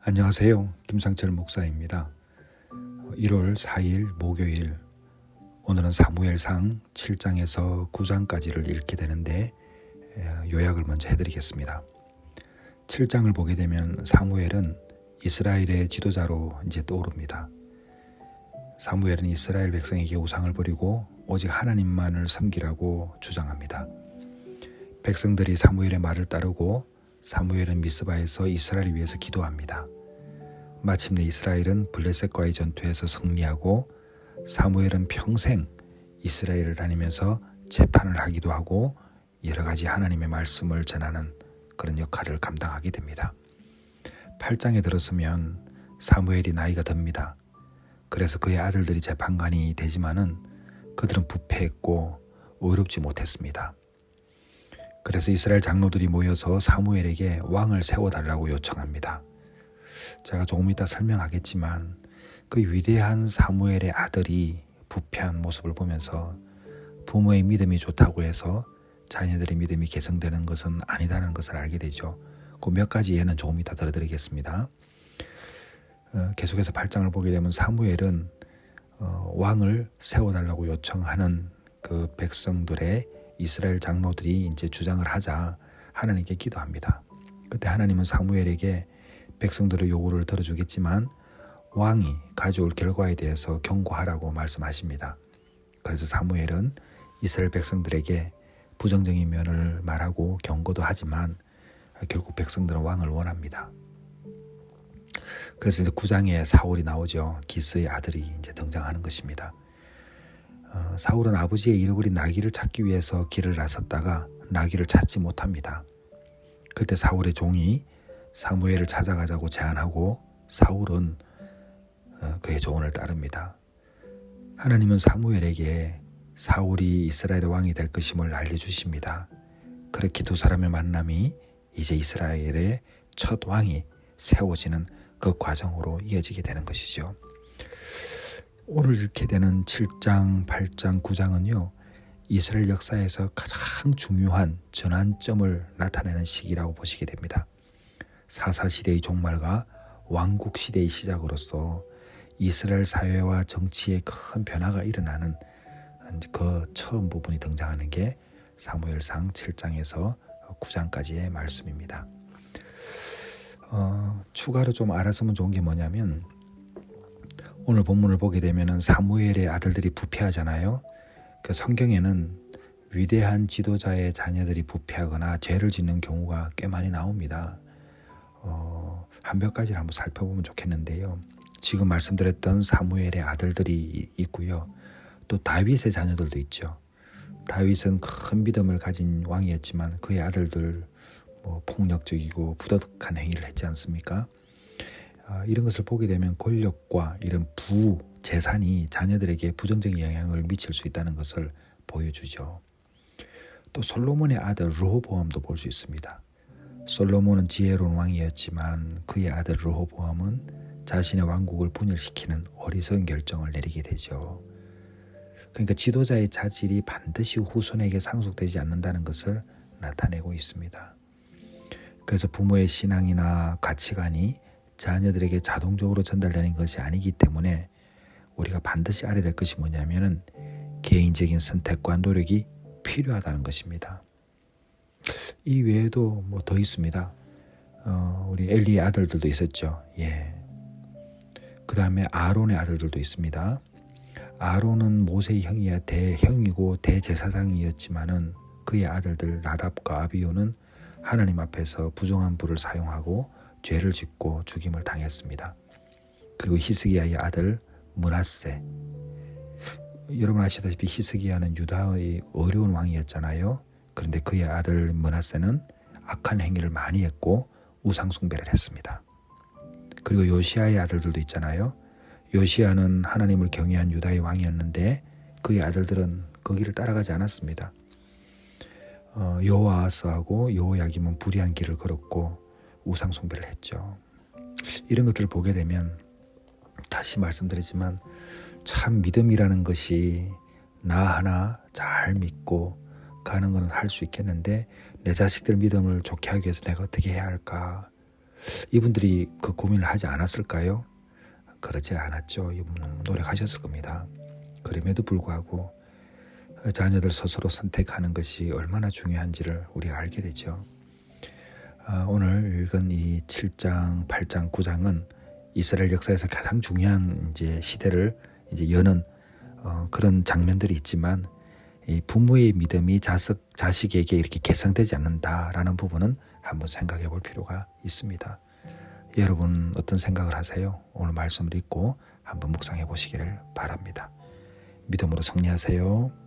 안녕하세요. 김상철 목사입니다. 1월 4일 목요일, 오늘은 사무엘상 7장에서 9장까지를 읽게 되는데 요약을 먼저 해드리겠습니다. 7장을 보게 되면 사무엘은 이스라엘의 지도자로 이제 떠오릅니다. 사무엘은 이스라엘 백성에게 우상을 버리고 오직 하나님만을 섬기라고 주장합니다. 백성들이 사무엘의 말을 따르고 사무엘은 미스바에서 이스라엘을 위해서 기도합니다. 마침내 이스라엘은 블레셋과의 전투에서 승리하고 사무엘은 평생 이스라엘을 다니면서 재판을 하기도 하고 여러 가지 하나님의 말씀을 전하는 그런 역할을 감당하게 됩니다. 8장에 들었으면 사무엘이 나이가 듭니다. 그래서 그의 아들들이 재판관이 되지만은 그들은 부패했고 의롭지 못했습니다. 그래서 이스라엘 장로들이 모여서 사무엘에게 왕을 세워달라고 요청합니다. 제가 조금 이따 설명하겠지만 그 위대한 사무엘의 아들이 부패한 모습을 보면서 부모의 믿음이 좋다고 해서 자녀들의 믿음이 개성되는 것은 아니다는 것을 알게 되죠. 그 몇 가지 예는 조금 이따 들어드리겠습니다. 계속해서 8장을 보게 되면 사무엘은 왕을 세워달라고 요청하는 그 백성들의 이스라엘 장로들이 이제 주장을 하자 하나님께 기도합니다. 그때 하나님은 사무엘에게 백성들의 요구를 들어주겠지만 왕이 가져올 결과에 대해서 경고하라고 말씀하십니다. 그래서 사무엘은 이스라엘 백성들에게 부정적인 면을 말하고 경고도 하지만 결국 백성들은 왕을 원합니다. 그래서 이제 9장에 사울이 나오죠. 기스의 아들이 이제 등장하는 것입니다. 사울은 아버지의 잃어버린 나귀를 찾기 위해서 길을 나섰다가 나귀를 찾지 못합니다. 그때 사울의 종이 사무엘을 찾아가자고 제안하고 사울은 그의 조언을 따릅니다. 하나님은 사무엘에게 사울이 이스라엘의 왕이 될 것임을 알려주십니다. 그렇게 두 사람의 만남이 이제 이스라엘의 첫 왕이 세워지는 그 과정으로 이어지게 되는 것이죠. 오늘 읽게 되는 7장, 8장, 9장은요. 이스라엘 역사에서 가장 중요한 전환점을 나타내는 시기라고 보시게 됩니다. 사사시대의 종말과 왕국시대의 시작으로서 이스라엘 사회와 정치에 큰 변화가 일어나는 그 처음 부분이 등장하는 게 사무엘상 7장에서 9장까지의 말씀입니다. 추가로 좀 알았으면 좋은 게 뭐냐면 오늘 본문을 보게 되면 사무엘의 아들들이 부패하잖아요. 그 성경에는 위대한 지도자의 자녀들이 부패하거나 죄를 짓는 경우가 꽤 많이 나옵니다. 한 몇 가지를 한번 살펴보면 좋겠는데요. 지금 말씀드렸던 사무엘의 아들들이 있고요. 또 다윗의 자녀들도 있죠. 다윗은 큰 믿음을 가진 왕이었지만 그의 아들들 폭력적이고 부도덕한 행위를 했지 않습니까? 이런 것을 보게 되면 권력과 이런 재산이 자녀들에게 부정적인 영향을 미칠 수 있다는 것을 보여주죠. 또 솔로몬의 아들 르호보암도 볼 수 있습니다. 솔로몬은 지혜로운 왕이었지만 그의 아들 르호보암은 자신의 왕국을 분열시키는 어리석은 결정을 내리게 되죠. 그러니까 지도자의 자질이 반드시 후손에게 상속되지 않는다는 것을 나타내고 있습니다. 그래서 부모의 신앙이나 가치관이 자녀들에게 자동적으로 전달되는 것이 아니기 때문에 우리가 반드시 알아야 될 것이 뭐냐면은 개인적인 선택과 노력이 필요하다는 것입니다. 이 외에도 더 있습니다. 우리 엘리의 아들들도 있었죠. 그 다음에 아론의 아들들도 있습니다. 아론은 모세의 형이야 대형이고 대제사장이었지만은 그의 아들들 나답과 아비후는 하나님 앞에서 부정한 불을 사용하고 죄를 짓고 죽임을 당했습니다. 그리고 히스기야의 아들 므낫세. 여러분 아시다시피 히스기야는 유다의 어려운 왕이었잖아요. 그런데 그의 아들 므낫세는 악한 행위를 많이 했고 우상 숭배를 했습니다. 그리고 요시야의 아들들도 있잖아요. 요시야는 하나님을 경외한 유다의 왕이었는데 그의 아들들은 그 길을 따라가지 않았습니다. 여호아하스하고 여호야김은 불의한 길을 걸었고 우상 숭배를 했죠. 이런 것들을 보게 되면 다시 말씀드리지만 참 믿음이라는 것이 나 하나 잘 믿고 가는 건 할 수 있겠는데 내 자식들 믿음을 좋게 하기 위해서 내가 어떻게 해야 할까? 이분들이 그 고민을 하지 않았을까요? 그러지 않았죠. 이분은 노력하셨을 겁니다. 그럼에도 불구하고 자녀들 스스로 선택하는 것이 얼마나 중요한지를 우리가 알게 되죠. 오늘 읽은 이 7장, 8장, 9장은 이스라엘 역사에서 가장 중요한 이제 시대를 이제 여는 그런 장면들이 있지만 이 부모의 믿음이 자식에게 이렇게 개성되지 않는다라는 부분은 한번 생각해 볼 필요가 있습니다. 여러분 어떤 생각을 하세요? 오늘 말씀을 읽고 한번 묵상해 보시기를 바랍니다. 믿음으로 승리하세요.